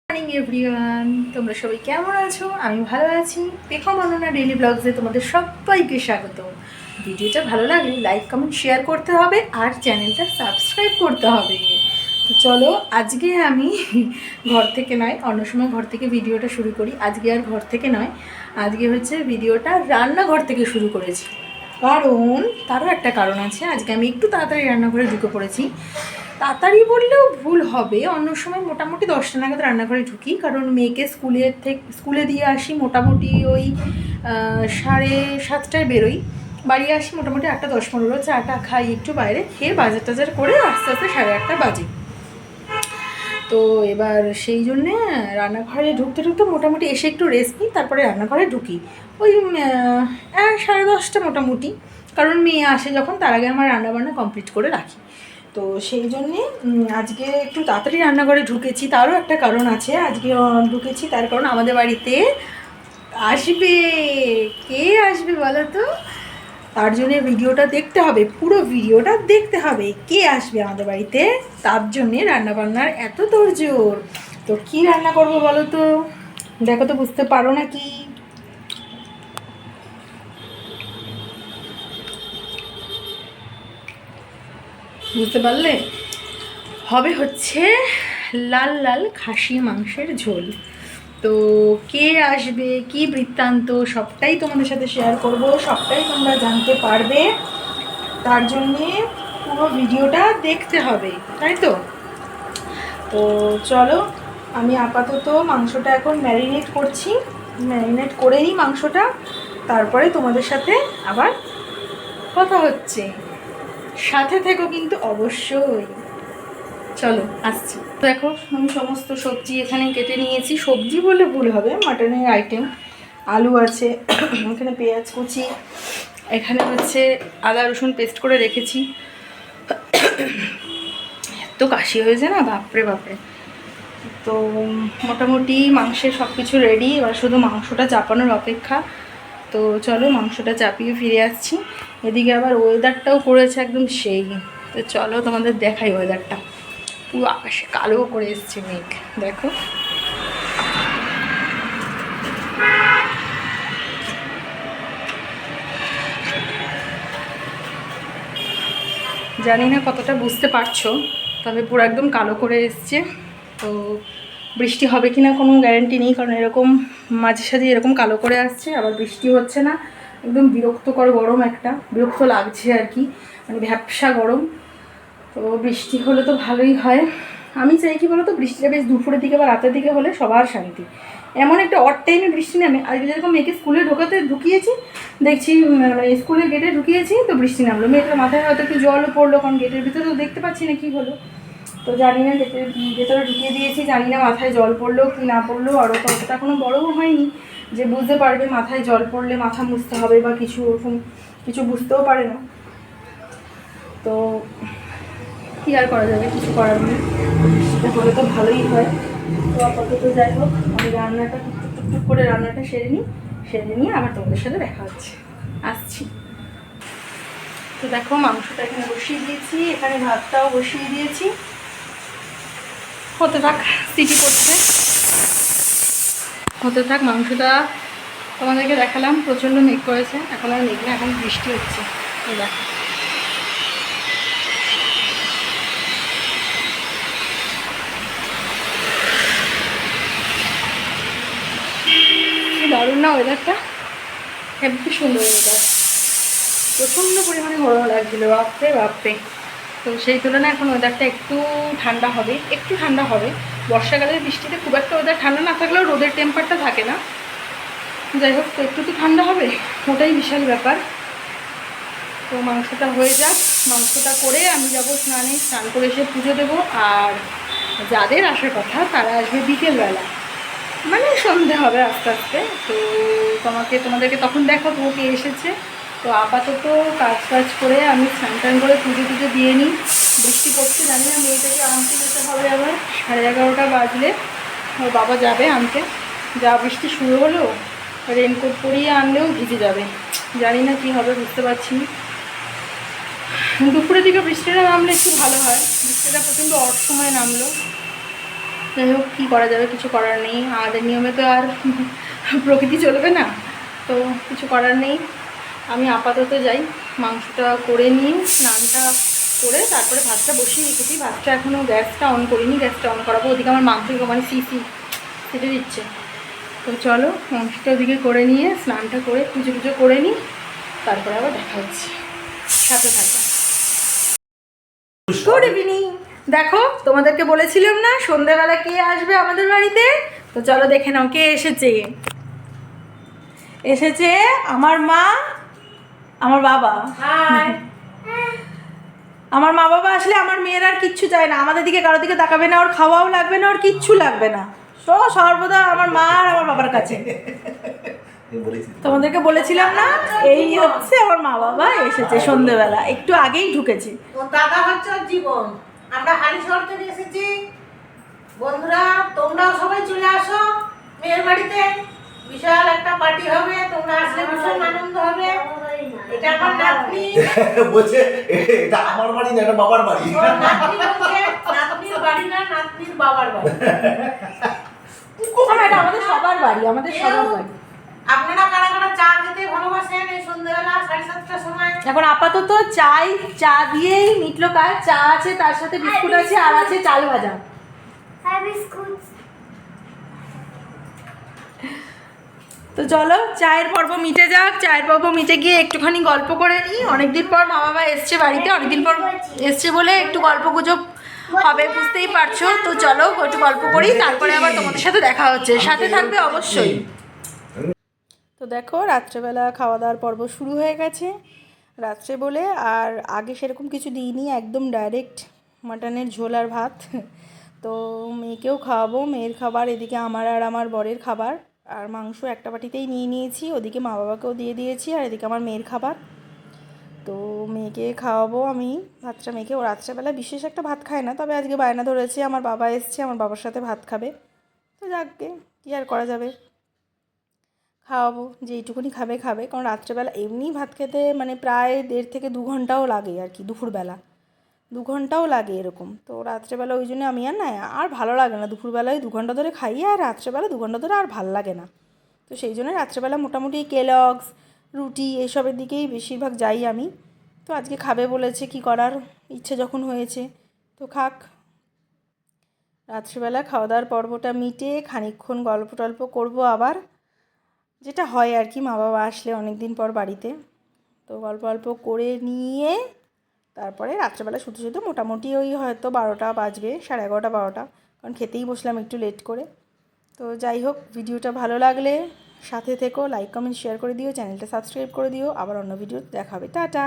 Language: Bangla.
মর্নিং এভরিওয়ান, তোমরা সবাই কেমন আছো? আমি ভালো আছি। দেখো মনোনা ডেইলি ব্লগসে তোমাদের সবাইকে স্বাগত। ভিডিওটা ভালো লাগলে লাইক কমেন্ট শেয়ার করতে হবে আর চ্যানেলটা সাবস্ক্রাইব করতে হবে। তো চলো, আজকে আমি ঘর থেকে নয়, অন্য সময় ঘর থেকে ভিডিওটা শুরু করি। আজকে আর ঘর থেকে নয়, আজকে হচ্ছে ভিডিওটা রান্নাঘর থেকে শুরু করেছি। কারণ তারও একটা কারণ আছে। আজকে আমি একটু তাড়াতাড়ি রান্নাঘরে ঢুকে পড়েছি। তাড়াতাড়ি বললেও ভুল হবে, অন্য সময় মোটামুটি 10টা নাগাদ রান্নাঘরে ঢুকি, কারণ মেয়েকে স্কুলে দিয়ে আসি মোটামুটি ওই 7:30টায় বেরোই। বাড়ি আসি মোটামুটি 8:10-15, চাটা খাই, একটু বাইরে খেয়ে বাজার টাজার করে আস্তে আস্তে 8:30 বাজে। তো এবার সেই জন্যে রান্নাঘরে ঢুকতে ঢুকতে মোটামুটি এসে একটু রেস্ট নিই, তারপরে রান্নাঘরে ঢুকি ওই 10:30 মোটামুটি। কারণ মেয়ে আসে যখন, তার আগে আমার রান্নাবান্না কমপ্লিট করে রাখি। তো সেই জন্যে আজকে একটু তাড়াতাড়ি রান্নাঘরে ঢুকেছি। তারও একটা কারণ আছে। আজকে ঢুকেছি তার কারণ আমাদের বাড়িতে আসবে। কে আসবে বলো তো? তার জন্যে ভিডিওটা দেখতে হবে, পুরো ভিডিওটা দেখতে হবে। কে আসবে আমাদের বাড়িতে, তার জন্যে রান্নাবান্নার এত তোড়জোড়। তো কী রান্না করবো বলো তো? দেখো তো, বুঝতে পারো না কি? বুঝতে পারলে? হবে হচ্ছে লাল লাল খাসি মাংসের ঝোল। তো কে আসবে, কি বৃত্তান্ত, সবটাই তোমাদের সাথে শেয়ার করব, সবটাই তোমরা জানতে পারবে। তার জন্যে পুরো ভিডিওটা দেখতে হবে, তাই তো? তো চলো, আমি আপাতত মাংসটা এখন ম্যারিনেট করছি। ম্যারিনেট করে নিই মাংসটা, তারপরে তোমাদের সাথে আবার কথা হচ্ছে। সাথে থেকো কিন্তু অবশ্যই। চলো আসছি। দেখো, আমি সমস্ত সবজি এখানে কেটে নিয়েছি। সবজি বলে ভুল হবে, মাটনের আইটেম। আলু আছে, এখানে পেঁয়াজ কুচি, এখানে হচ্ছে আদা রসুন পেস্ট করে রেখেছি। এত কাশি হয়েছে না, বাপরে বাপরে। তো মোটামুটি মাংসের সব কিছু রেডি, এবার শুধু মাংসটা চাপানোর অপেক্ষা। তো চলো, মাংসটা চাপিয়ে ফিরে আসছি। এদিকে আবার ওয়েদারটাও করেছে একদম সেই। তো চলো তোমাদের দেখাই ওয়েদারটা। পুরো আকাশে কালো করে এসছে মেঘ, দেখো। জানি না কতটা বুঝতে পারছো, তবে পুরো একদম কালো করে এসছে। তো বৃষ্টি হবে কি না কোনো গ্যারান্টি নেই, কারণ এরকম মাঝে সাঝে এরকম কালো করে আসছে, আবার বৃষ্টি হচ্ছে না। একদম বিরক্তকর গরম, একটা বিরক্ত লাগছে আর কি, মানে ভ্যাপসা গরম। তো বৃষ্টি হলে তো ভালোই হয়। আমি চাই কি বলো তো, বৃষ্টিটা বেশ দুপুরের দিকে বা রাতের দিকে হলে সবার শান্তি। এমন একটা অড টাইমে বৃষ্টি নামে। আজকে যেরকম মেয়েকে স্কুলে ঢুকিয়েছি, দেখছি মানে স্কুলের গেটে ঢুকিয়েছি তো বৃষ্টি নামলো। মেয়েটার মাথায় হয়তো একটু জলও পড়লো, কারণ গেটের ভিতরে তো দেখতে পাচ্ছি না কী হলো। তো জানি না, গেটের ভেতরে ঢুকিয়ে দিয়েছি, জানি না মাথায় জল পড়লো কি না পড়লো। আরও ততটা কোনো বড়ও হয়নি যে বুঝতে পারবে মাথায় জল পড়লে মাথা মুছতে হবে বা কিছু, ওরকম কিছু বুঝতেও পারে না। তো কী আর করা যাবে, কিছু করার নেই। সেটা হলে তো ভালোই হয়। তো আপাতত যাই হোক, আমি রান্নাটা টুকটুক করে রান্নাটা সেরে নিয়ে আবার তোমাদের সাথে দেখা হচ্ছে। আসছি। তো দেখো, মাংসটা এখানে বসিয়ে দিয়েছি, এখানে ভাতটাও বসিয়ে দিয়েছি। হতে থাক, সিটি করছে, হতে থাক। মাংসটা তোমাদেরকে দেখালাম, প্রচণ্ড মেঘ করেছে, এখন আর মেঘ না, এখন বৃষ্টি হচ্ছে। দেখো, দারুণ না ওয়েদারটা? হেব্বি সুন্দর ওয়েদার। প্রচণ্ড পরিমাণে গরম লাগছিলো, বাপরে বাপরে। তো সেই তুলনায় এখন ওয়েদারটা একটু ঠান্ডা হবে, একটু ঠান্ডা হবে। বর্ষাকালের বৃষ্টিতে খুব একটা ওয়েদার ঠান্ডা না থাকলেও রোদের টেম্পারটা থাকে না। যাই হোক, তো একটু তো ঠান্ডা হবে, ওটাই বিশাল ব্যাপার। তো মাংসটা হয়ে যাক, মাংসটা করে আমি যাবো স্নানে, স্নান করে এসে পুজো দেবো। আর যাদের আসার কথা তারা আসবে বিকেলবেলা, মানে সন্ধে হবে আস্তে আস্তে। তো তোমাদেরকে তখন দেখাবো কে এসেছে। তো আপাতত কাজ করে আমি স্নান টান করে পুজো দিয়ে নিই। বৃষ্টি পড়ছে, জানি না মেয়েটাকে আনতে যেতে হবে আবার। 11:30 বাজলে ওর বাবা যাবে আনতে। যা বৃষ্টি শুরু হলো, রেনকোট পরিয়ে আনলেও ভিজে যাবে। জানি না কী হবে, বুঝতে পারছি না। দুপুরের দিকে বৃষ্টিটা নামলে একটু ভালো হয়। বৃষ্টিটা প্রচণ্ড অড সময় নামলো। যাই হোক, কী করা যাবে, কিছু করার নেই, আমাদের নিয়মে তো আর প্রকৃতি চলবে না, তো কিছু করার নেই। আমি আপাতত যাই, মাংসটা করে নিয়ে স্নানটা করে তারপরে ভাতটা বসিয়ে রেখেছি। ভাতটা এখনও গ্যাসটা অন করিনি, গ্যাসটা অন করাবো। ওদিকে আমার মাংস মানে সেটা দিচ্ছে। তো চলো মাংসটা ওদিকে করে নিয়ে স্নানটা করে পুজো পুজো করে নিই, তারপরে আবার দেখা হচ্ছে, সাথে থাকবে। Good evening. দেখো, তোমাদেরকে বলেছিলাম না সন্ধ্যেবেলা কে আসবে আমাদের বাড়িতে, তো চলো দেখে নাও কে এসেছে। এসেছে আমার মা, আমার বাবা। আমার মা বাবা আসলে আমার মেয়ের আর কিচ্ছু চায় না, আমাদের দিকে কারোর দিকে তাকাবে না, ওর খাওয়াও লাগবে না, ওর কিচ্ছু লাগবে না, সর্বদা আমার মা আর আমার বাবার কাছে। তোমাদেরকে বলেছিলাম না, এই হচ্ছে আমার মা বাবা এসেছে সন্ধ্যেবেলা, একটু আগেই ঢুকেছি। দাদা হচ্ছে জীবন। আমরা হালিশহর থেকে এসেছি বন্ধুরা, তোমরাও সবাই চলে আসো মেয়ের বাড়িতে, বিশাল একটা পার্টি হবে, তোমরা আসলে ভীষণ আনন্দ হবে। এটা আমার নাতনি বলছে এটা আমার বাড়ি না, এটা বাবার বাড়ি। নাতনি বলছে নাতনির বাড়ি না, নাতনির বাবার বাড়ি। এটা আমাদের সবার বাড়ি, আমাদের সবার বাড়ি। আপনারা কারা কারা চা খেতে ভালোবাসেন এই সন্ধ্যাবেলা 7:30টার সময়? এখন আপাতত চা দিয়েই মিটলো কাজ। চা আছে, তার সাথে বিস্কুট আছে, আর আছে চাল ভাজা। তো চলো চায়ের পর্ব মিটে যাক, চায়ের পর্ব মিটে গিয়ে একটুখানি গল্প করে নিই। অনেকদিন পর মা বাবা এসছে বাড়িতে, অনেকদিন পর এসছে বলে একটু গল্প গুজব হবে, বুঝতেই পারছো। তো চলো একটু গল্প করি, তারপরে আবার তোমাদের সাথে দেখা হচ্ছে, সাথে থাকবে অবশ্যই। তো দেখো রাত্রেবেলা খাওয়া দাওয়ার পর্ব শুরু হয়ে গেছে। রাত্রে বলে আর আগে সেরকম কিছু দিইনি, একদম ডাইরেক্ট মাটনের ঝোল আর ভাত। তো মেয়েকেও খাওয়াবো, মেয়ের খাবার এদিকে আমার আর আমার বরের খাবার, আর মাংস একটা বাটিতেই নিয়ে নিয়েছি, ওদিকে মা বাবাকেও দিয়ে দিয়েছি, আর এদিকে আমার মেয়ের খাবার। তো মেয়েকে খাওয়াবো আমি ভাতটা, মেয়েকে ও রাত্রেবেলা বিশেষ একটা ভাত খায় না, তবে আজকে বায়না ধরেছে, আমার বাবা এসছে, আমার বাবার সাথে ভাত খাবে। তো যাকগে, কী আর করা যাবে, খাওয়াবো, যেইটুকুনি খাবে খাবে, কারণ রাত্রেবেলা এমনি ভাত খেতে মানে প্রায় 1.5 থেকে 2 ঘন্টাও লাগে আর কি, দুপুরবেলা 2 ঘন্টাও লাগে এরকম। তো রাত্রেবেলা ওই জন্য আমি আর না, আর ভালো লাগে না দুপুরবেলায় 2 ঘন্টা ধরে খাই, আর রাত্রেবেলা 2 ঘন্টা ধরে আর ভালো লাগে না। তো সেই জন্য রাত্রেবেলা মোটামুটি কেলগস, রুটি এইসবের দিকেই বেশিরভাগ যাই আমি। তো আজকে খাবে বলেছে, কি করার, ইচ্ছে যখন হয়েছে তো খাক। রাত্রেবেলা খাওয়া দাওয়ার পর্বটা মিটে খানিকক্ষণ গল্প টল্প করবো আবার, যেটা হয় আর কি মা বাবা আসলে অনেক দিন পর বাড়িতে। তো গল্প অল্প করে নিয়ে তারপরে রাত্রেবেলা শুধু শুধু মোটামুটি ওই হয়তো 12টা বাজবে, 11:30 12টা, কারণ খেতেই বসলাম একটু লেট করে। তো যাই হোক, ভিডিওটা ভালো লাগলে সাথে থেকো, লাইক কমেন্ট শেয়ার করে দিও, চ্যানেলটা সাবস্ক্রাইব করে দিও, আবার অন্য ভিডিও দেখা হবে। টাটা।